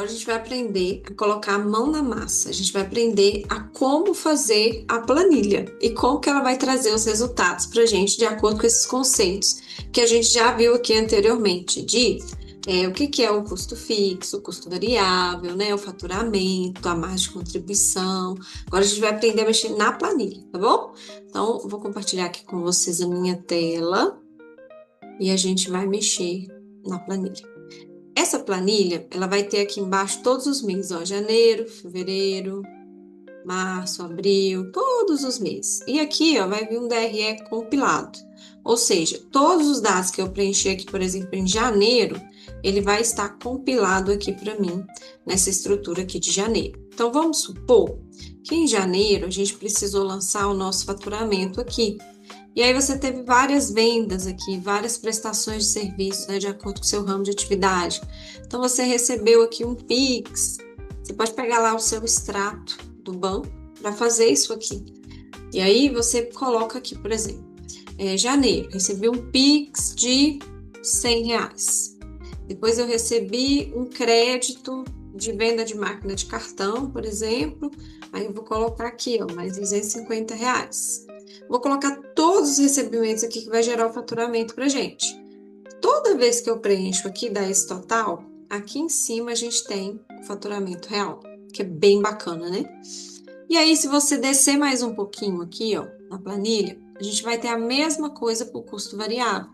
a gente vai aprender a colocar a mão na massa. A gente vai aprender a como fazer a planilha e como que ela vai trazer os resultados para a gente de acordo com esses conceitos que a gente já viu aqui anteriormente de o que que é o custo fixo, o custo variável, né, o faturamento, a margem de contribuição. Agora a gente vai aprender a mexer na planilha, tá bom? Então, vou compartilhar aqui com vocês a minha tela e a gente vai mexer na planilha. Essa planilha, ela vai ter aqui embaixo todos os meses, ó, janeiro, fevereiro, março, abril, todos os meses. E aqui, ó, vai vir um DRE compilado. Ou seja, todos os dados que eu preenchi aqui, por exemplo, em janeiro, ele vai estar compilado aqui para mim, nessa estrutura aqui de janeiro. Então, vamos supor que em janeiro a gente precisou lançar o nosso faturamento aqui. E aí você teve várias vendas aqui, várias prestações de serviços, né, de acordo com o seu ramo de atividade. Então, você recebeu aqui um Pix, você pode pegar lá o seu extrato do banco para fazer isso aqui. E aí, você coloca aqui, por exemplo, janeiro, recebi um Pix de R$ 100. Depois eu recebi um crédito de venda de máquina de cartão, por exemplo. Aí eu vou colocar aqui, ó, mais R$ 250. Vou colocar todos os recebimentos aqui que vai gerar o faturamento pra gente. Toda vez que eu preencho aqui, dá esse total, aqui em cima a gente tem o faturamento real, que é bem bacana, né? E aí, se você descer mais um pouquinho aqui, ó, na planilha, a gente vai ter a mesma coisa para o custo variável.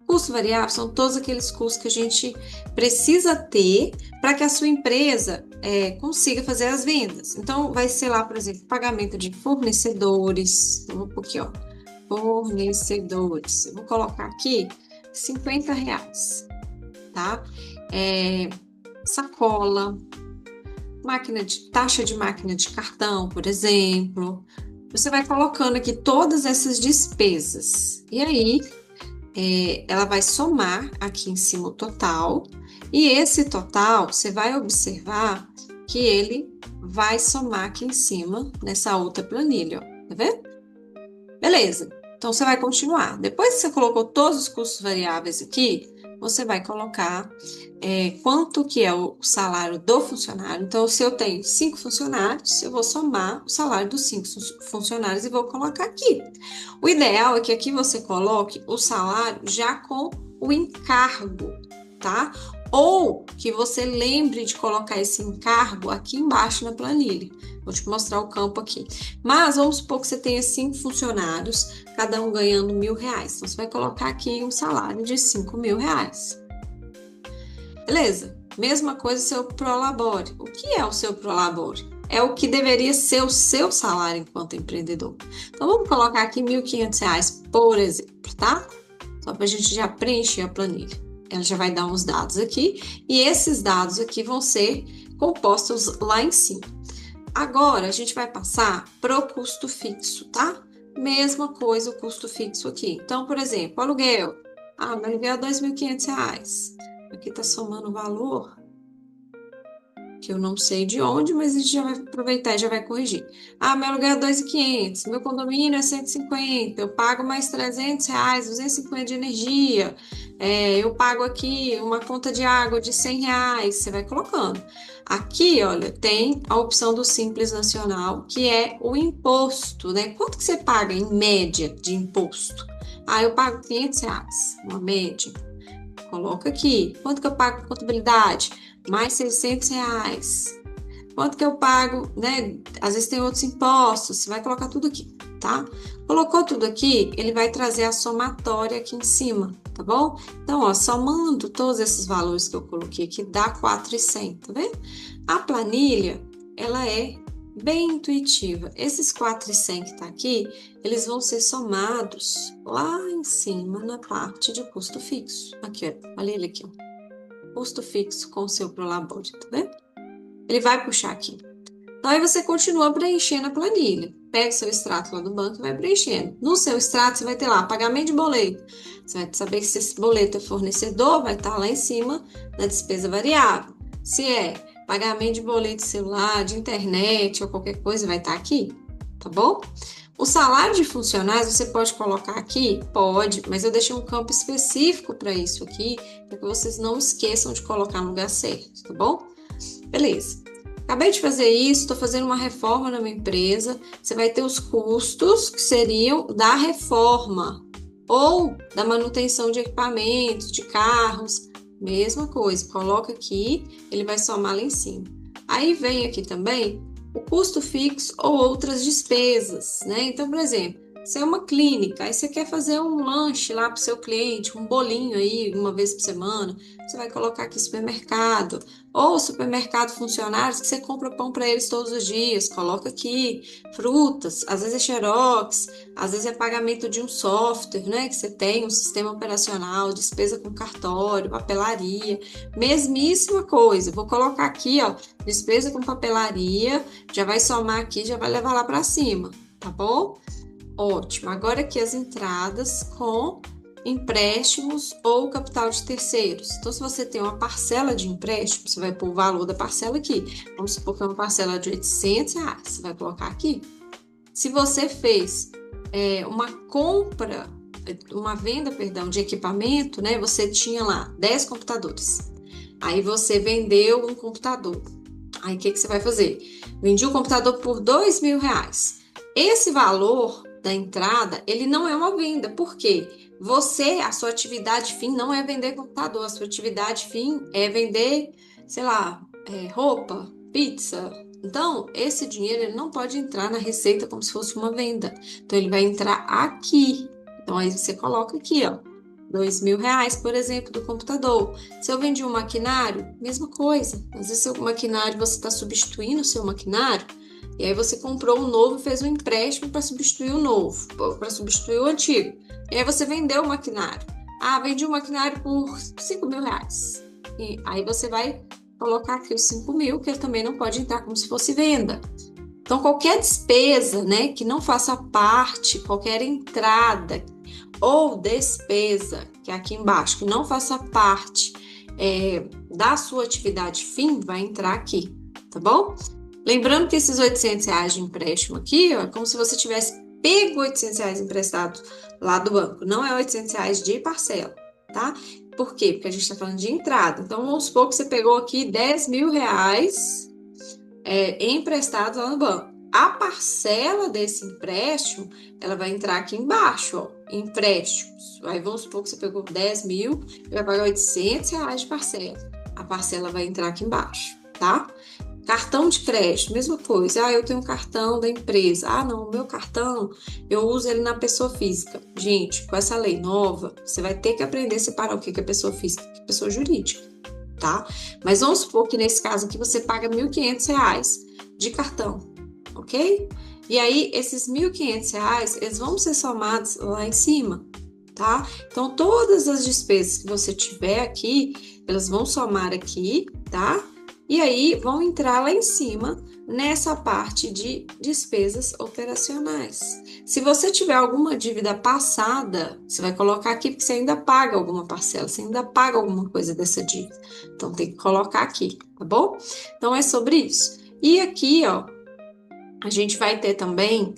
Custo variável são todos aqueles custos que a gente precisa ter para que a sua empresa consiga fazer as vendas. Então, vai ser lá, por exemplo, pagamento de fornecedores. Eu vou pôr aqui, ó, fornecedores. Eu vou colocar aqui R$ 50, tá? Sacola, taxa de máquina de cartão, por exemplo. Você vai colocando aqui todas essas despesas. E aí, ela vai somar aqui em cima o total, e esse total, você vai observar que ele vai somar aqui em cima, nessa outra planilha, ó, tá vendo? Beleza, então você vai continuar. Depois que você colocou todos os custos variáveis aqui, você vai colocar quanto que é o salário do funcionário. Então, se eu tenho 5 funcionários, eu vou somar o salário dos 5 funcionários e vou colocar aqui. O ideal é que aqui você coloque o salário já com o encargo, tá? Ou que você lembre de colocar esse encargo aqui embaixo na planilha. Vou te mostrar o campo aqui. Mas vamos supor que você tenha 5 funcionários, cada um ganhando R$ 1.000. Então, você vai colocar aqui um salário de R$ 5.000. Beleza? Mesma coisa seu Prolabore. O que é o seu Prolabore? É o que deveria ser o seu salário enquanto empreendedor. Então, vamos colocar aqui R$ 1.500, por exemplo, tá? Só para a gente já preencher a planilha. Ela já vai dar uns dados aqui, e esses dados aqui vão ser compostos lá em cima. Agora, a gente vai passar para o custo fixo, tá? Mesma coisa o custo fixo aqui. Então, por exemplo, aluguel. Meu aluguel é R$ 2.500. Aqui tá somando o valor, que eu não sei de onde, mas a gente já vai aproveitar e já vai corrigir. Meu aluguel é 2.500, meu condomínio é 150, eu pago mais R$ 300, 250 de energia, eu pago aqui uma conta de água de R$ 100, você vai colocando. Aqui, olha, tem a opção do Simples Nacional, que é o imposto, né? Quanto que você paga em média de imposto? Eu pago R$ 500, uma média. Coloca aqui. Quanto que eu pago por contabilidade? Mais R$ 600. Quanto que eu pago, né? Às vezes tem outros impostos. Você vai colocar tudo aqui, tá? Colocou tudo aqui, ele vai trazer a somatória aqui em cima, tá bom? Então, ó, somando todos esses valores que eu coloquei aqui, dá 4.100, tá vendo? A planilha, ela é bem intuitiva. Esses 4.100 que tá aqui, eles vão ser somados lá em cima na parte de custo fixo. Aqui, ó, olha ele aqui, ó. Custo fixo com o seu Prolabore, tá vendo? Ele vai puxar aqui. Então, aí você continua preenchendo a planilha. Pega o seu extrato lá do banco e vai preenchendo. No seu extrato, você vai ter lá pagamento de boleto. Você vai saber que se esse boleto é fornecedor, vai estar lá em cima na despesa variável. Se é pagamento de boleto de celular, de internet ou qualquer coisa, vai estar aqui, tá bom? O salário de funcionários você pode colocar aqui? Pode, mas eu deixei um campo específico para isso aqui, para que vocês não esqueçam de colocar no lugar certo, tá bom? Beleza. Acabei de fazer isso, estou fazendo uma reforma na minha empresa. Você vai ter os custos que seriam da reforma ou da manutenção de equipamentos, de carros, mesma coisa. Coloca aqui, ele vai somar lá em cima. Aí vem aqui também o custo fixo ou outras despesas, né? Então, por exemplo, se é uma clínica, aí você quer fazer um lanche lá para o seu cliente, um bolinho aí uma vez por semana, você vai colocar aqui supermercado, ou supermercado funcionários que você compra pão para eles todos os dias, coloca aqui frutas, às vezes é xerox, às vezes é pagamento de um software, né, que você tem um sistema operacional, despesa com cartório, papelaria, mesmíssima coisa. Vou colocar aqui, ó, despesa com papelaria, já vai somar aqui, já vai levar lá para cima, tá bom? Ótimo. Agora aqui as entradas com empréstimos ou capital de terceiros. Então, se você tem uma parcela de empréstimo, você vai pôr o valor da parcela aqui. Vamos supor que é uma parcela de R$ 800, você vai colocar aqui. Se você fez uma venda, perdão, de equipamento, né? Você tinha lá 10 computadores. Aí você vendeu um computador. Aí o que você vai fazer? Vendi o computador por R$ 2.000. Esse valor da entrada, ele não é uma venda. Por quê? A sua atividade fim não é vender computador, a sua atividade fim é vender, sei lá, roupa, pizza. Então, esse dinheiro ele não pode entrar na receita como se fosse uma venda. Então, ele vai entrar aqui. Então, aí você coloca aqui, ó, R$ 2.000, por exemplo, do computador. Se eu vendi um maquinário, mesma coisa. Às vezes, seu maquinário, você está substituindo o seu maquinário, e aí você comprou um novo e fez um empréstimo para substituir o novo, para substituir o antigo. E aí você vendeu o maquinário. Ah, vendi o maquinário por R$ 5.000. E aí você vai colocar aqui os 5.000, que ele também não pode entrar como se fosse venda. Então, qualquer despesa, né, que não faça parte, qualquer entrada ou despesa, que é aqui embaixo, que não faça parte da sua atividade fim, vai entrar aqui, tá bom? Lembrando que esses R$ 800 de empréstimo aqui, ó, é como se você tivesse pego R$ 800 emprestado lá do banco. Não é R$ 800 de parcela, tá? Por quê? Porque a gente está falando de entrada. Então, vamos supor que você pegou aqui R$ 10.000 emprestado lá no banco. A parcela desse empréstimo, ela vai entrar aqui embaixo, ó, empréstimos. Aí vamos supor que você pegou 10.000 e vai pagar R$ 800 de parcela. A parcela vai entrar aqui embaixo, tá? Cartão de crédito, mesma coisa. Ah, eu tenho um cartão da empresa. Ah, não, o meu cartão, eu uso ele na pessoa física. Gente, com essa lei nova, você vai ter que aprender a separar o que é pessoa física e o que é pessoa jurídica, tá? Mas vamos supor que nesse caso aqui você paga R$ 1.500 de cartão, ok? E aí, esses R$ 1.500, eles vão ser somados lá em cima, tá? Então, todas as despesas que você tiver aqui, elas vão somar aqui, tá? E aí, vão entrar lá em cima, nessa parte de despesas operacionais. Se você tiver alguma dívida passada, você vai colocar aqui, porque você ainda paga alguma parcela, você ainda paga alguma coisa dessa dívida. Então, tem que colocar aqui, tá bom? Então, é sobre isso. E aqui, ó, a gente vai ter também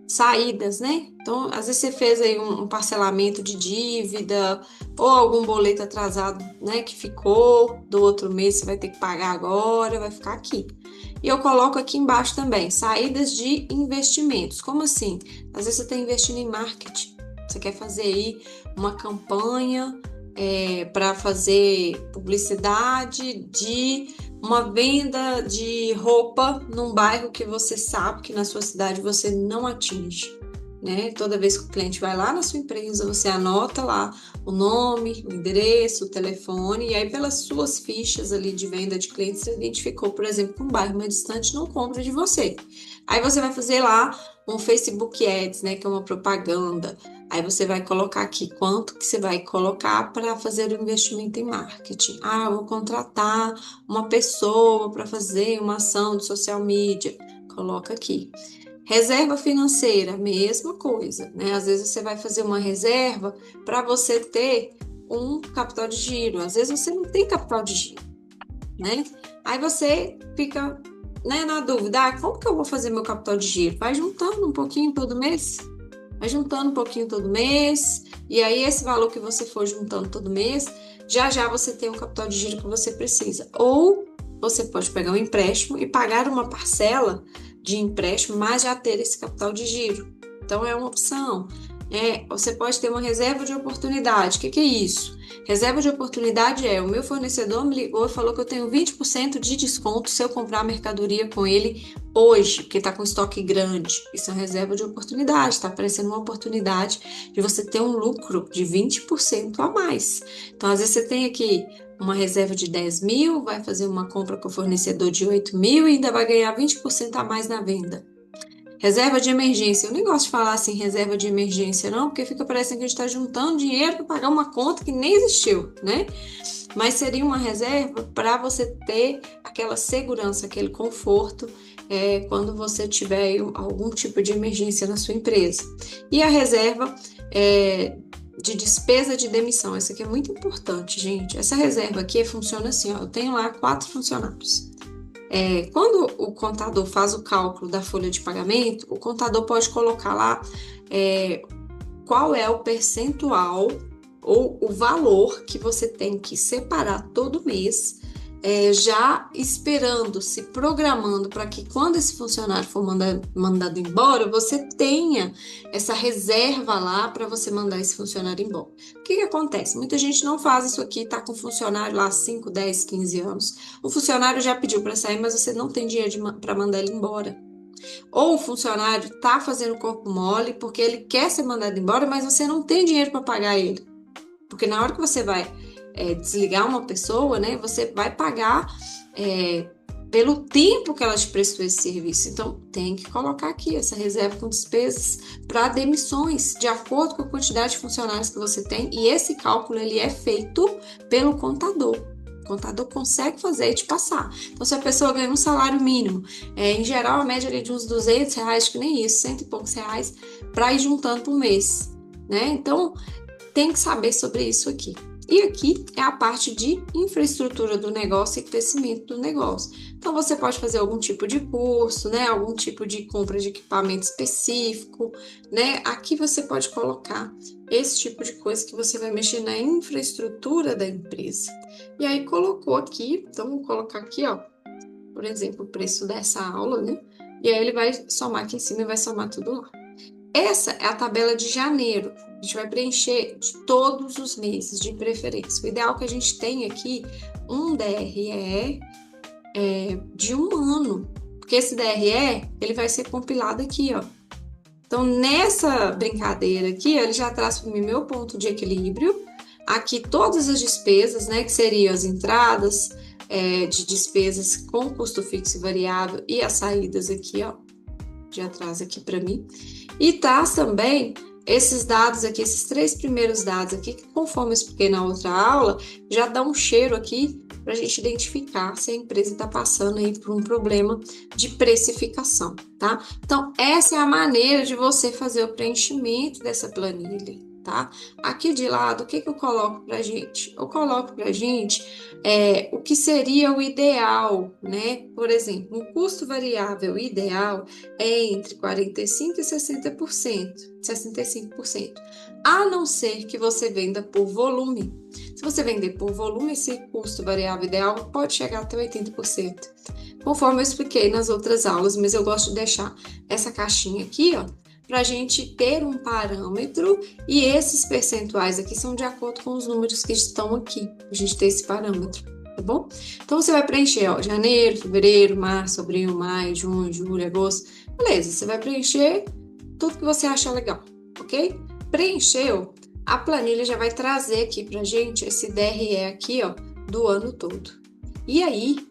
saídas, né? Então, às vezes você fez aí um parcelamento de dívida ou algum boleto atrasado, né, que ficou do outro mês, você vai ter que pagar agora, vai ficar aqui. E eu coloco aqui embaixo também, saídas de investimentos. Como assim? Às vezes você está investindo em marketing, você quer fazer aí uma campanha para fazer publicidade de uma venda de roupa num bairro que você sabe que na sua cidade você não atinge, né? Toda vez que o cliente vai lá na sua empresa, você anota lá o nome, o endereço, o telefone, e aí pelas suas fichas ali de venda de clientes, você identificou, por exemplo, que um bairro mais distante não compra de você. Aí você vai fazer lá um Facebook Ads, né, que é uma propaganda. Aí você vai colocar aqui quanto que você vai colocar para fazer o investimento em marketing. Ah, eu vou contratar uma pessoa para fazer uma ação de social media. Coloca aqui. Reserva financeira, mesma coisa, né? Às vezes você vai fazer uma reserva para você ter um capital de giro. Às vezes você não tem capital de giro, né? Aí você fica, né, na dúvida, como que eu vou fazer meu capital de giro? Vai juntando um pouquinho todo mês. Vai juntando um pouquinho todo mês, e aí esse valor que você for juntando todo mês, já já você tem o capital de giro que você precisa. Ou você pode pegar um empréstimo e pagar uma parcela de empréstimo, mas já ter esse capital de giro. Então, é uma opção. Você pode ter uma reserva de oportunidade. O que é isso? Reserva de oportunidade o meu fornecedor me ligou e falou que eu tenho 20% de desconto se eu comprar a mercadoria com ele hoje, porque está com estoque grande. Isso é uma reserva de oportunidade, está aparecendo uma oportunidade de você ter um lucro de 20% a mais. Então, às vezes você tem aqui uma reserva de 10 mil, vai fazer uma compra com o fornecedor de 8 mil e ainda vai ganhar 20% a mais na venda. Reserva de emergência. Eu nem gosto de falar assim, reserva de emergência, não, porque fica parecendo que a gente está juntando dinheiro para pagar uma conta que nem existiu, né? Mas seria uma reserva para você ter aquela segurança, aquele conforto quando você tiver algum tipo de emergência na sua empresa. E a reserva de despesa de demissão. Essa aqui é muito importante, gente. Essa reserva aqui funciona assim, ó, eu tenho lá 4 funcionários. Quando o contador faz o cálculo da folha de pagamento, o contador pode colocar lá qual é o percentual ou o valor que você tem que separar todo mês, já esperando, se programando para que quando esse funcionário for mandado embora, você tenha essa reserva lá para você mandar esse funcionário embora. O que acontece? Muita gente não faz isso aqui, está com o funcionário lá 5, 10, 15 anos. O funcionário já pediu para sair, mas você não tem dinheiro para mandar ele embora. Ou o funcionário está fazendo corpo mole porque ele quer ser mandado embora, mas você não tem dinheiro para pagar ele. Porque na hora que você vai desligar uma pessoa, né, você vai pagar pelo tempo que ela te prestou esse serviço. Então, tem que colocar aqui essa reserva com despesas para demissões, de acordo com a quantidade de funcionários que você tem. E esse cálculo ele é feito pelo contador. O contador consegue fazer e te passar. Então, se a pessoa ganha um salário mínimo, em geral, a média de uns R$200, acho que nem isso, 100 e poucos reais, para ir juntando por mês, né? Então, tem que saber sobre isso aqui. E aqui é a parte de infraestrutura do negócio e crescimento do negócio. Então, você pode fazer algum tipo de curso, né? Algum tipo de compra de equipamento específico, né? Aqui você pode colocar esse tipo de coisa que você vai mexer na infraestrutura da empresa. E aí, colocou aqui, então vou colocar aqui, ó, por exemplo, o preço dessa aula, né? E aí ele vai somar aqui em cima e vai somar tudo lá. Essa é a tabela de janeiro. A gente vai preencher de todos os meses, de preferência. O ideal é que a gente tenha aqui um DRE de um ano, porque esse DRE ele vai ser compilado aqui, ó. Então, nessa brincadeira aqui, ele já traz para mim meu ponto de equilíbrio. Aqui todas as despesas, né, que seriam as entradas de despesas com custo fixo e variável e as saídas aqui, ó, já traz aqui para mim. E traz também esses dados aqui, esses 3 primeiros dados aqui, que conforme eu expliquei na outra aula, já dá um cheiro aqui para a gente identificar se a empresa está passando aí por um problema de precificação, tá? Então, essa é a maneira de você fazer o preenchimento dessa planilha, tá? Aqui de lado, o que eu coloco para a gente? Eu coloco para a gente o que seria o ideal, né? Por exemplo, um custo variável ideal é entre 45% e 60%, 65%, a não ser que você venda por volume. Se você vender por volume, esse custo variável ideal pode chegar até 80%, conforme eu expliquei nas outras aulas, mas eu gosto de deixar essa caixinha aqui, ó, para a gente ter um parâmetro, e esses percentuais aqui são de acordo com os números que estão aqui, a gente ter esse parâmetro, tá bom? Então, você vai preencher, ó, janeiro, fevereiro, março, abril, maio, junho, julho, agosto, beleza, você vai preencher tudo que você achar legal, ok? Preencheu, a planilha já vai trazer aqui pra gente esse DRE aqui, ó, do ano todo. E aí,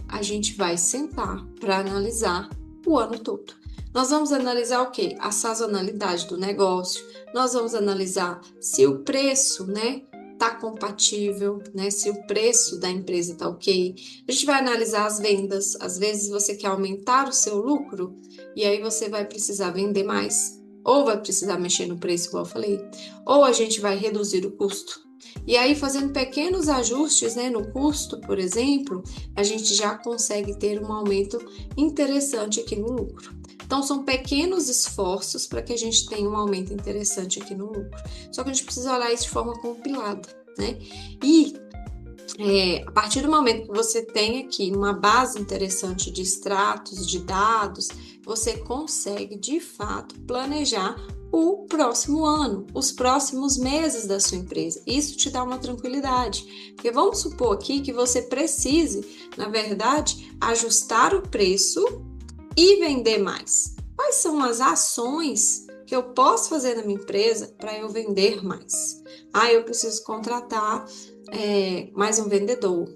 a gente vai sentar para analisar o ano todo. Nós vamos analisar o quê? A sazonalidade do negócio, nós vamos analisar se o preço, né, tá compatível, né, se o preço da empresa tá ok. A gente vai analisar as vendas, às vezes você quer aumentar o seu lucro, e aí você vai precisar vender mais, ou vai precisar mexer no preço, igual eu falei, ou a gente vai reduzir o custo. E aí, fazendo pequenos ajustes, né, no custo, por exemplo, a gente já consegue ter um aumento interessante aqui no lucro. Então, são pequenos esforços para que a gente tenha um aumento interessante aqui no lucro. Só que a gente precisa olhar isso de forma compilada, né? E A partir do momento que você tem aqui uma base interessante de extratos, de dados, você consegue de fato planejar o próximo ano, os próximos meses da sua empresa. Isso te dá uma tranquilidade, porque vamos supor aqui que você precise, na verdade, ajustar o preço e vender mais. Quais são as ações que eu posso fazer na minha empresa para eu vender mais? Eu preciso contratar mais um vendedor.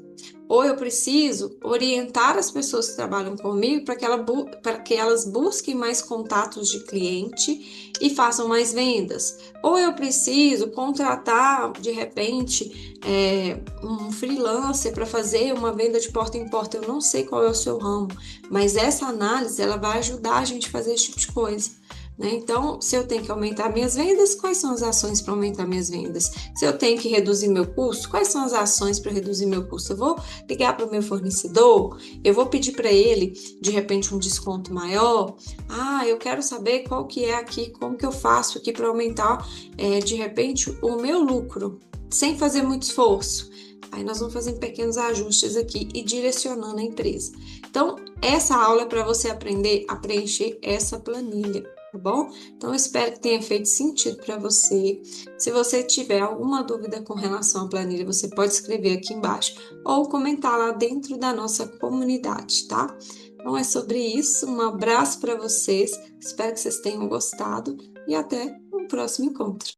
Ou eu preciso orientar as pessoas que trabalham comigo para que elas busquem mais contatos de cliente e façam mais vendas. Ou eu preciso contratar, de repente, um freelancer para fazer uma venda de porta em porta. Eu não sei qual é o seu ramo, mas essa análise ela vai ajudar a gente a fazer esse tipo de coisa. Né? Então, se eu tenho que aumentar minhas vendas, quais são as ações para aumentar minhas vendas? Se eu tenho que reduzir meu custo, quais são as ações para reduzir meu custo? Eu vou ligar para o meu fornecedor, eu vou pedir para ele, de repente, um desconto maior. Eu quero saber qual que é aqui, como que eu faço aqui para aumentar, de repente, o meu lucro, sem fazer muito esforço. Aí nós vamos fazer pequenos ajustes aqui e direcionando a empresa. Então, essa aula é para você aprender a preencher essa planilha, tá bom? Então, eu espero que tenha feito sentido para você. Se você tiver alguma dúvida com relação à planilha, você pode escrever aqui embaixo ou comentar lá dentro da nossa comunidade, tá? Então, é sobre isso. Um abraço para vocês. Espero que vocês tenham gostado e até o próximo encontro.